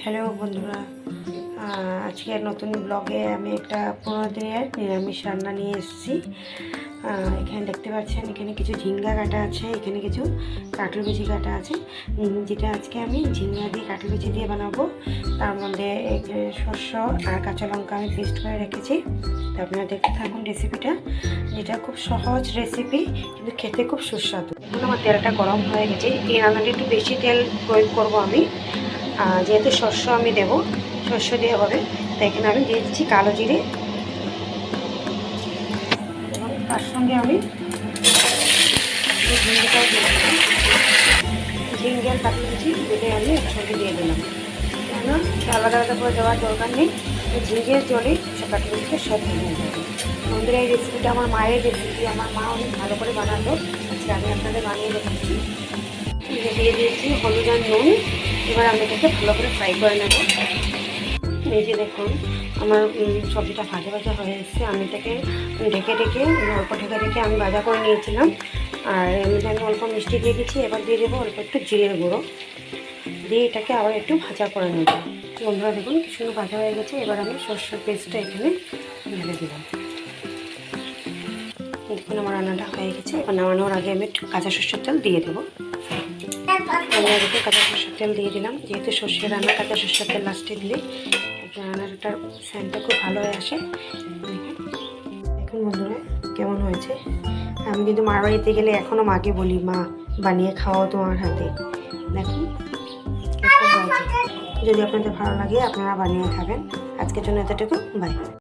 Hello বন্ধুরা, আজকের নতুন ব্লগে আমি একটা 15 দিনের নিরামিষ রান্না নিয়ে এসেছি। এখানে দেখতে পাচ্ছেন, এখানে কিছু ঝিঙ্গা কাটা আছে, এখানে কিছু কাটল বিচি কাটা আছে, যেটা আজকে আমি ঝিঙ্গা দিয়ে কাটল বিচি দিয়ে বানাবো। তার মধ্যে শস্য আর কাঁচা লঙ্কা আমি পেস্ট করে রেখেছি। তো আপনারা দেখতে থাকুন রেসিপিটা, যেটা খুব সহজ রেসিপি কিন্তু খেতে খুব সুস্বাদু। এখন আমার তেলটা গরম হয়ে গেছে। এই রান্নাটা একটু বেশি তেল প্রয়োগ করবো আমি, যেহেতু শস্য আমি দেবো, শস্য দিয়ে হবে। তো এখানে আমি দিয়ে দিচ্ছি কালো জিরে, এবং তার সঙ্গে আমি ঝিঙ্গেটাও দিয়ে দিলাম। ঝিঙ্গে আর কাটল বিচি দুটোই আমি একসঙ্গে দিয়ে দিলাম, কেন আলাদা আলাদা করে দেওয়ার দরকার নেই। ঝিঙ্গের জলেই কাটল বিচিটা সব হয়ে যাবে। বন্ধুরা, এই রেসিপিটা আমার মায়ের রেসিপি, আমার মা অনেক ভালো করে বানাতো, আজকে আমি আপনাদের বানিয়ে দেখাচ্ছি। দিয়ে দিয়েছি হলুদ আর নুন। এবার আমি এটাকে ভালো করে ফ্রাই করে নেব। এই যে দেখুন, আমার সবজিটা ভাজা ভাজা হয়ে এসেছে। আমি এটাকে ঢেকে অল্প ঢেকে আমি ভাজা করে নিয়েছিলাম। আর এমনিতে আমি অল্প মিষ্টি দিয়ে দিচ্ছি। এবার দিয়ে দেবো অল্প একটু জিরের গুঁড়ো, দিয়ে এটাকে আবার একটু ভাজা করে নেব। বন্ধুরা দেখুন, কি সুন্দর ভাজা হয়ে গেছে। এবার আমি সরষের পেস্টটা এখানে ঢেলে দিলাম। দেখুন, আমার রান্নাটা হয়ে গেছে। এবার নামানোর আগে আমি একটু কাঁচা সরষের তেল দিয়ে দেবো। আমি আগে কাঁচা সরষের তেল দিয়ে দিলাম, যেহেতু সর্ষের রান্না কাঁচা সরষের তেল লাস্টে দিলে রান্নাটার স্যান্টটা খুব ভালো হয়ে আসে। দেখুন বন্ধুরা, কেমন হয়েছে। আমি কিন্তু মার বাড়িতে গেলে এখনও মাকে বলি, মা বানিয়ে খাওয়াও তোমার হাতে। দেখুন কেমন হয়েছে। যদি আপনাদের ভালো লাগে আপনারা বানিয়ে খাবেন। আজকের জন্য এতটুকু, বাই।